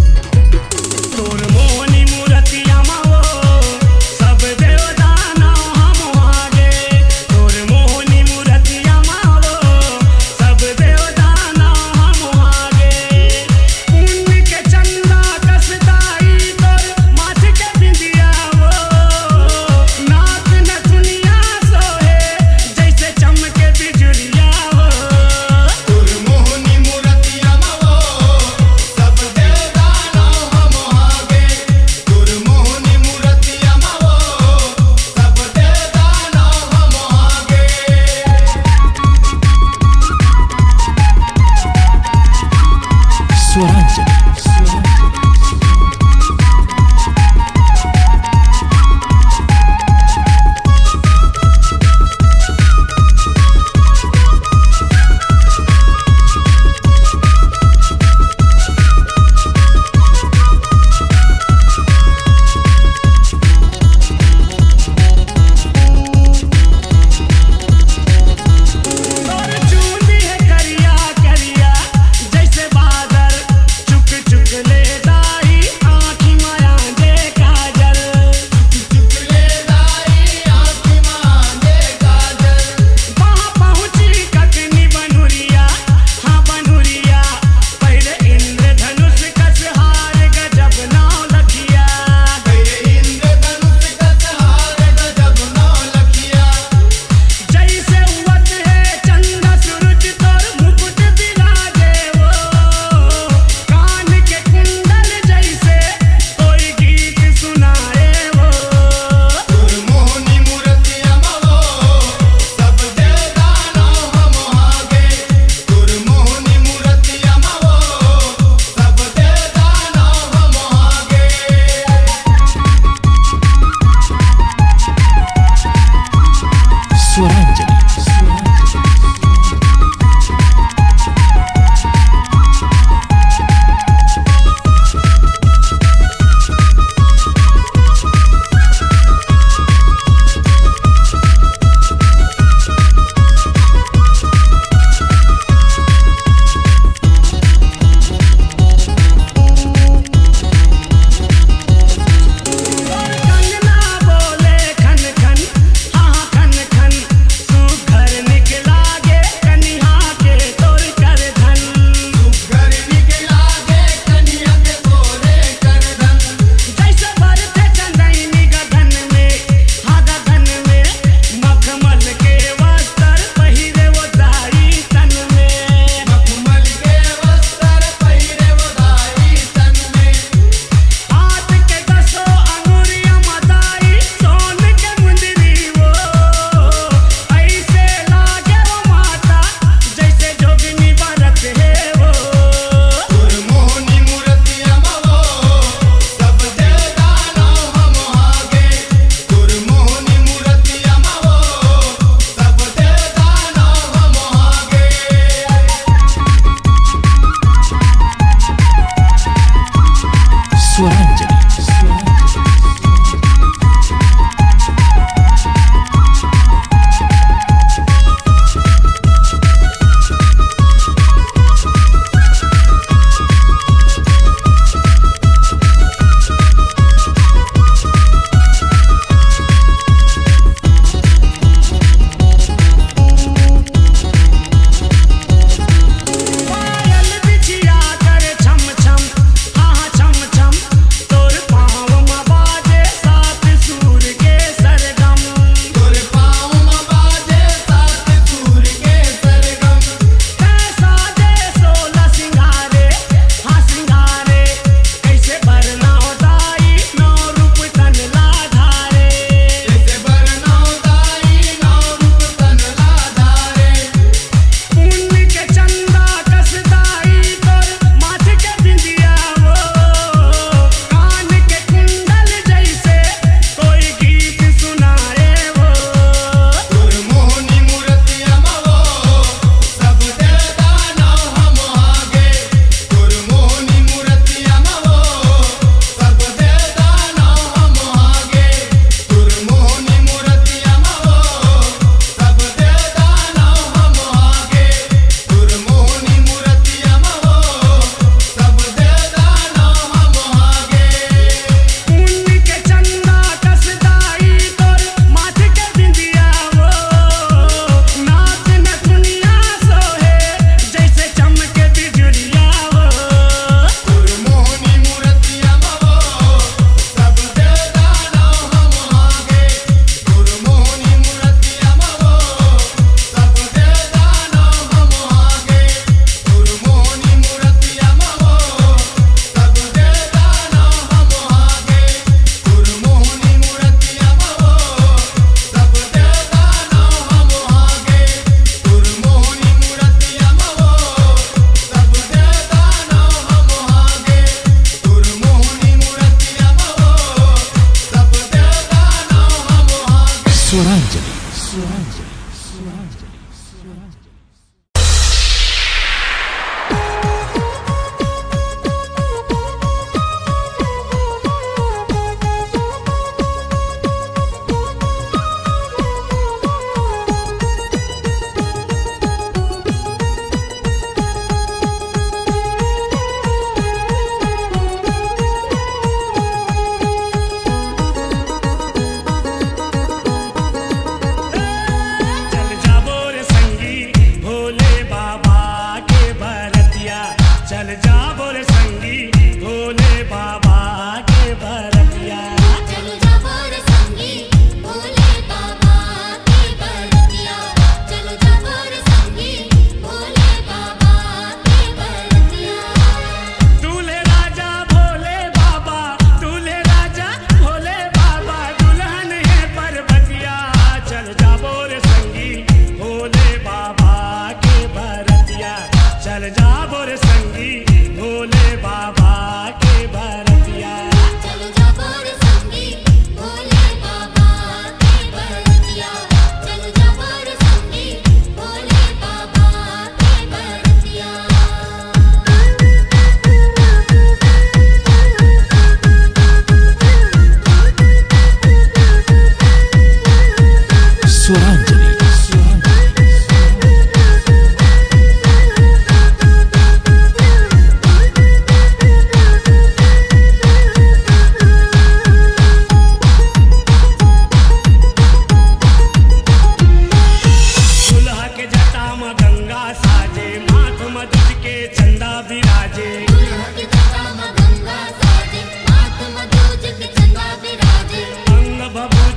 तोर मोहनी मूर्तिया मावो सब देव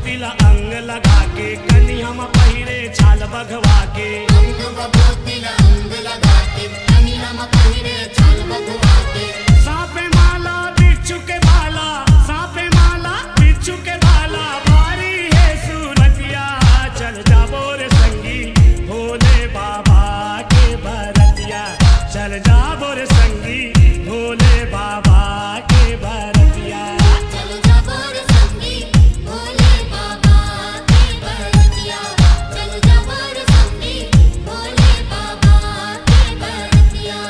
भभूतिला अंग लगा के कनी हम पहिरे छाल बघवा के अंग भभूतिला अंग लगा के कनी हम पहिरे छाल बघवा के सांपे माला बिच्छू के भाला सांपे माला बिच्छू के भाला भारी है सूरतिया चल जाबो रे संगी भोले बाबा के भरतिया चल जाबो रे संगी भोले बाबा के भरतिया चल जाबो रे संगी भोले बाबा के भरतिया चल जाबो रे संगी भोले बाबा के भरतिया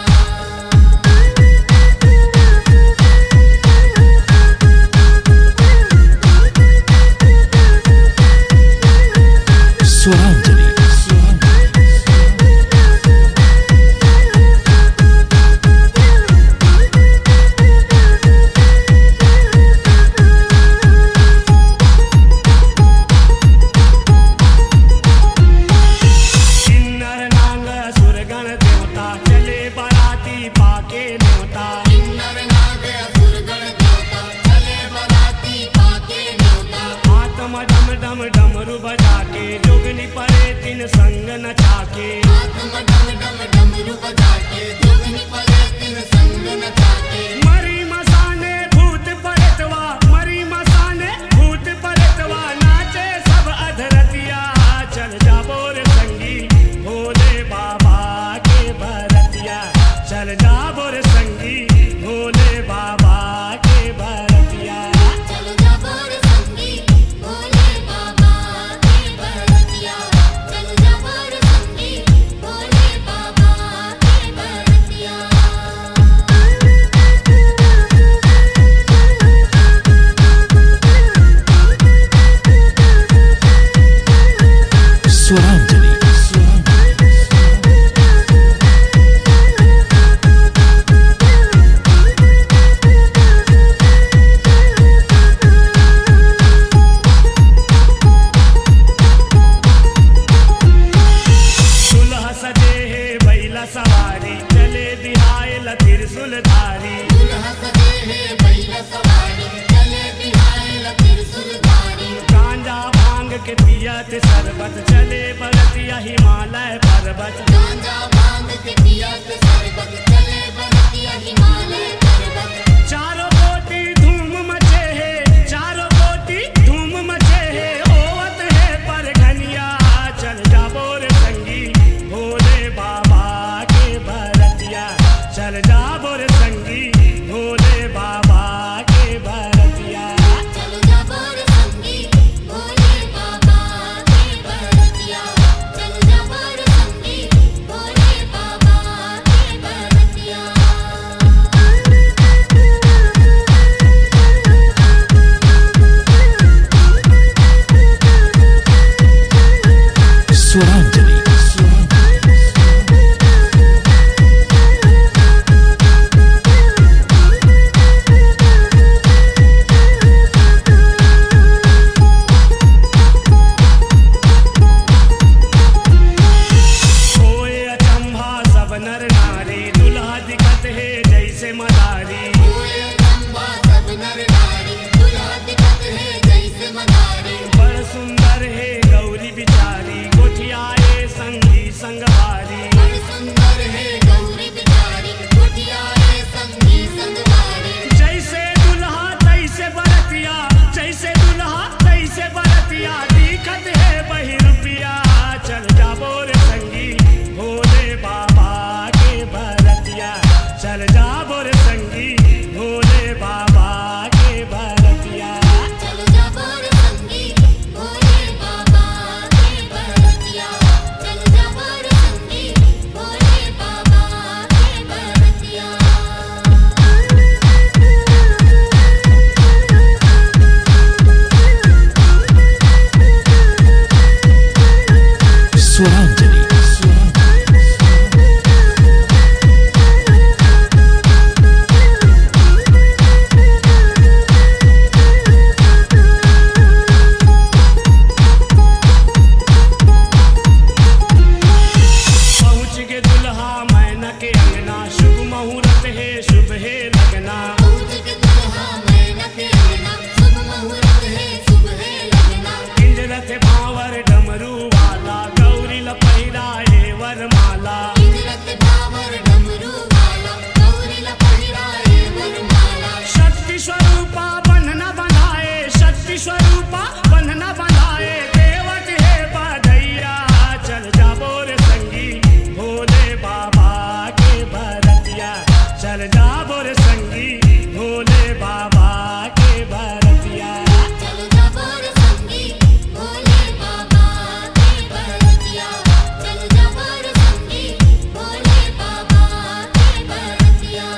स्वरांजलि किन्नर नांग सुरगण देवता चले बराती पाके न्योता किन्नर नाग असुरगण देवता चले बराती पाके न्योता आत्म डम डम डमरू बजा के जोगनी परे तीन संग नचा के आत्म डम डम डमरू बजा के जोगनी परे तीन संग नचा के मरी मसाने भूत परतवा मरी मसाने भूत परतवा नाचे सब अधरतिया चल जाबो रे संगी भोले बाबा के भरतिया चल जाबो रे संगी भोले बाबा के भरतिया चल जाबो रे संगी भोले बाबा के भरतिया चल जाबो रे संगी भोले बाबा के भरतिया स्वरांजलि दुल्हा सजे है बैला सवारी चले दिहाए त्रिशूल धारी दुल्हा सजे है बैला सवारी चले बिहाए त्रिशूलधारी गांजा भांग के पियत शरबत चले बरतिया हिमालय पर्वत गांजा भांग के पियत शरबत चले बरतिया हिमालय पर्वत चारों कोटि धूम मचे है चारों कोटि धूम मचे है ओवत है परघनिया चल जाबो रे संगी भोले बाबा के भरतिया चल जाबो रे संगी भोले बाबा के भरतिया चल जाबो रे संगी भोले बाबा के भरतिया चल जाबो रे संगी भोले बाबा के भरतिया स्वरांजलि होए अचंभा सब नर नारी दुल्हा दिखत है जैसे मदारी ओए चंबा सब नर नारी दुल्हा दिखत है जैसे मदारी बड़ सुंदर है गौरी बिचारी गोठियाए संगी संगवारी बड़ सुंदर है गौरी बिचारी गोटियाए संगी संगवारी जैसे दुल्हा तैसे बरतिया जैसे दुल्हा तैसे बरतिया दिखत है बही रुपिया चल जाबो रे संगी भोले बाबा के भरतिया चल जाबो रे संगी भोले बाबा के भरतिया चल जाबो रे संगी भोले बाबा के भरतिया चल जाबो रे संगी भोले बाबा रूपा बंधना बंधाए देवत है बधैया चल जाबो रे संगी भोले बाबा के बरतिया चल जाबो रे संगी भोले बाबा के बरतिया चल जाबो रे संगी भोले बाबा के बरतिया चल जाबो रे संगी भोले बाबा के बरतिया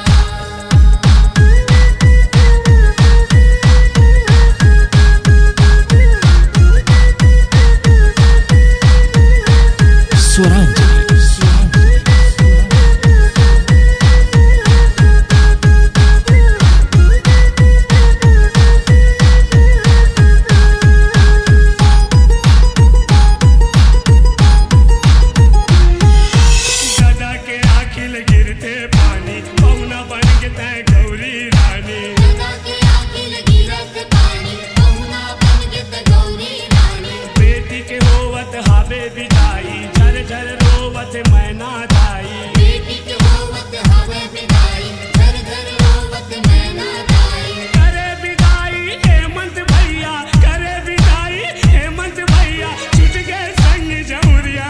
गदा के आखिल गिरते पानी पौना बन के तय गौरी रानी गदा के आखिल गिरत पानी पहुना बन गित गौरी रानी बेटी के होवत हावे विदाई झर झर रोवत मैना दाई बेटी के होवत हवे विदाई घर घर रोवत मैना दाई करे विदाई हेमंत भैया करे विदाई हेमंत भैया छूट गए संग जमुरिया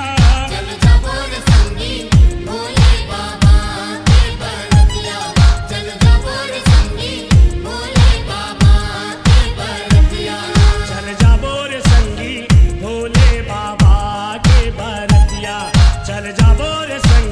चल जाबो रे संगी भोले बाबा के बरतिया चल जाबो रे संगी भोले बाबा के बरतिया चल जाबो रे संगी भोले बाबा के बरतिया चल जाबो रे संगी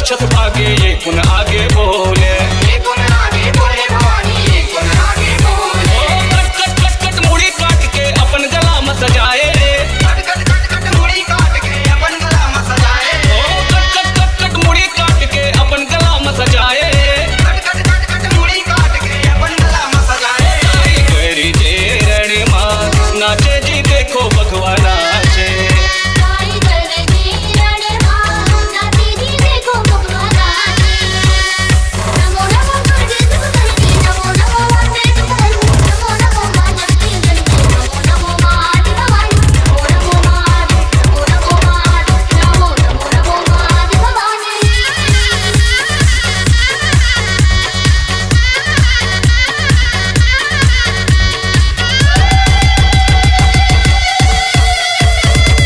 राक्षस भागे ये गुण आगे बोले। ये गुण आगे बोले भवानी, ये गुण आगे बोले। ओ कट कट कट कट मुड़ी काट के अपन गला में सजाए रे। कट कट कट कट मुड़ी काट के अपन गला में सजाए। ओ कट कट कट कट मुड़ी काट के अपन गला में सजाए। कट कट कट कट मुड़ी काट के अपन गला में सजाए। आई गरी जे रण मां नाचे जी देखो भगवान नाचे। गाई गले जी रण मां नाची जी देखो भगवान नाचे। नमो नमो करके सुख करके, नमो नमो वाटे सुख नमो नमो मां जगती जननी, नमो नमो मां भवानी, नमो नमो मां, नमो नमो मां, नमो नमो मां भवानी।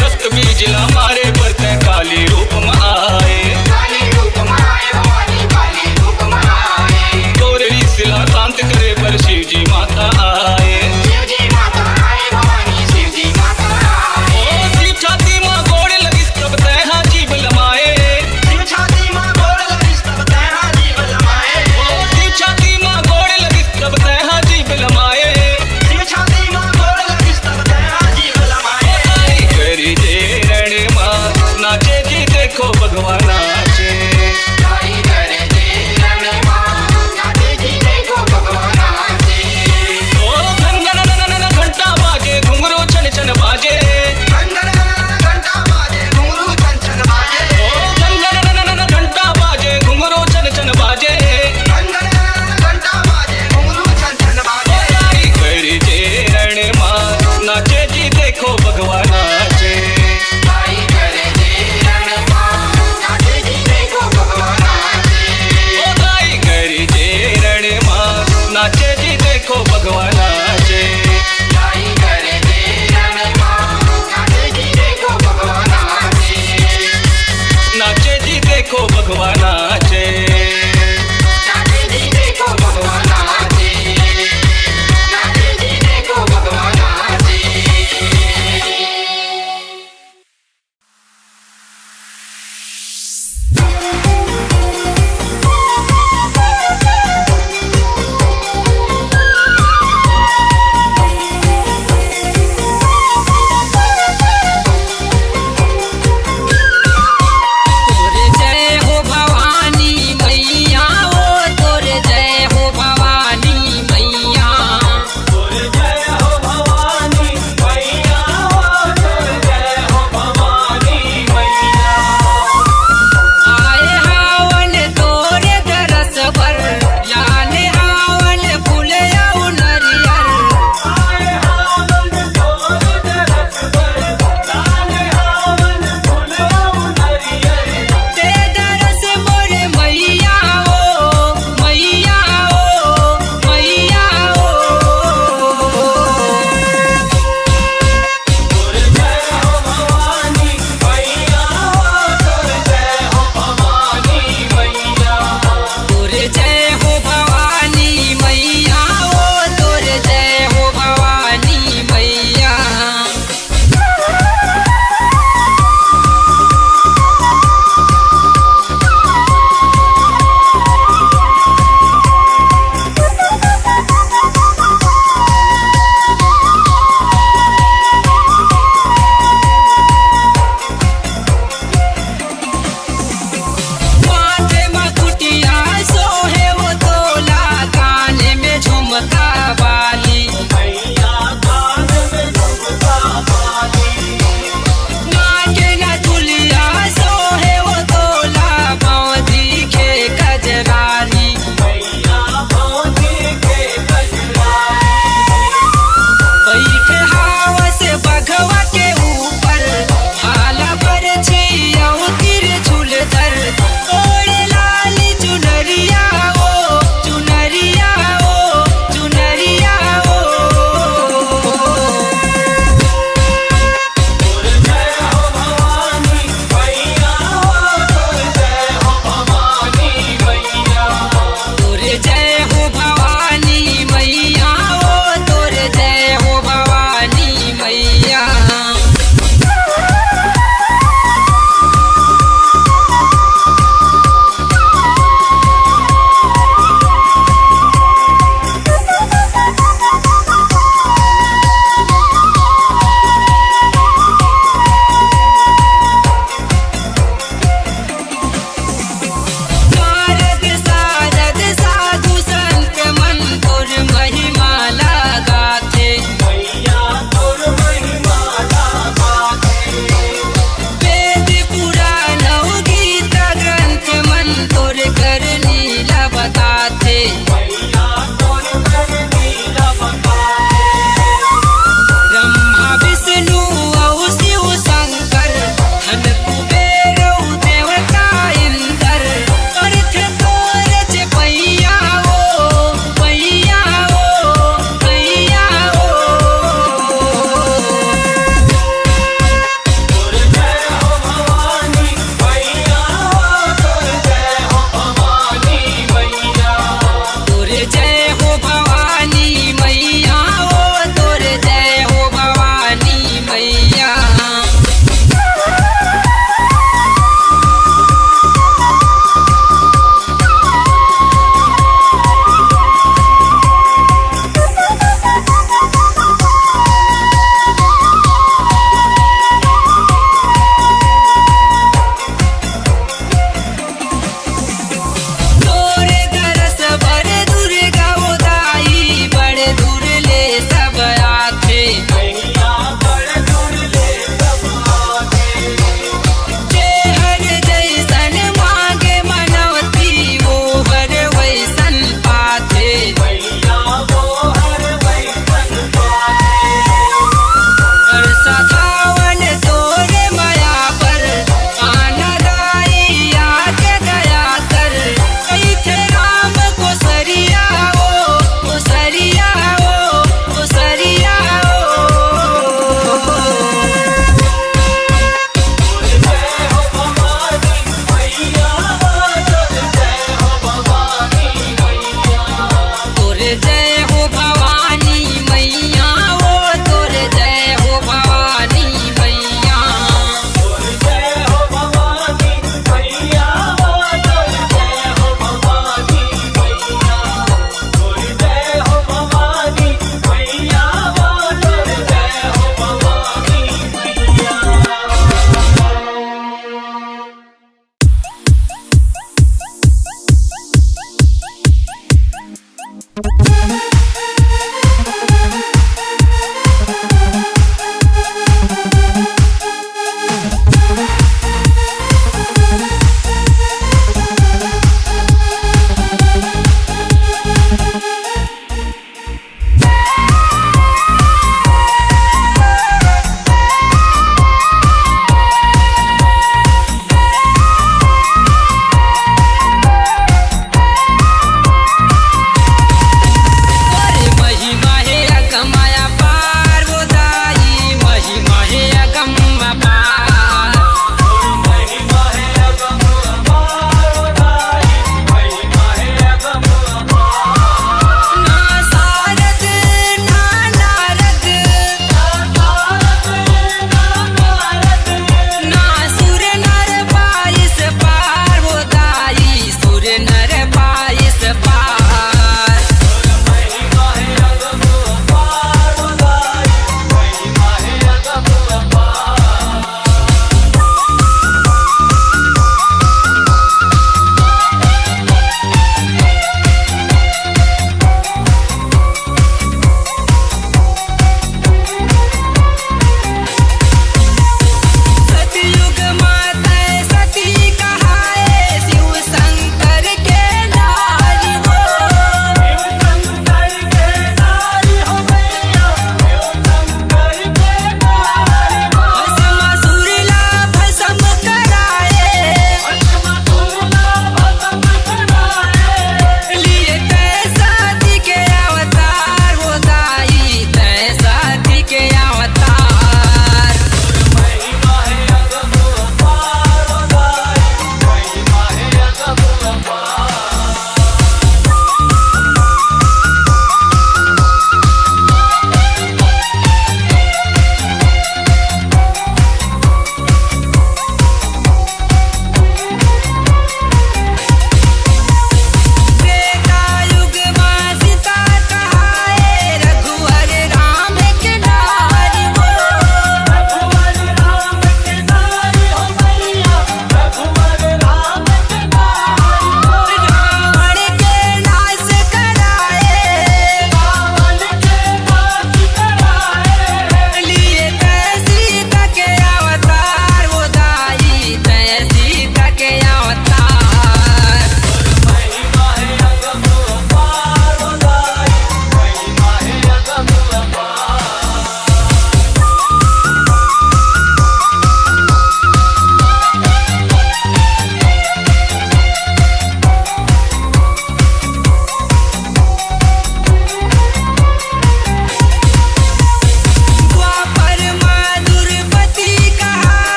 रक्त बीज मारे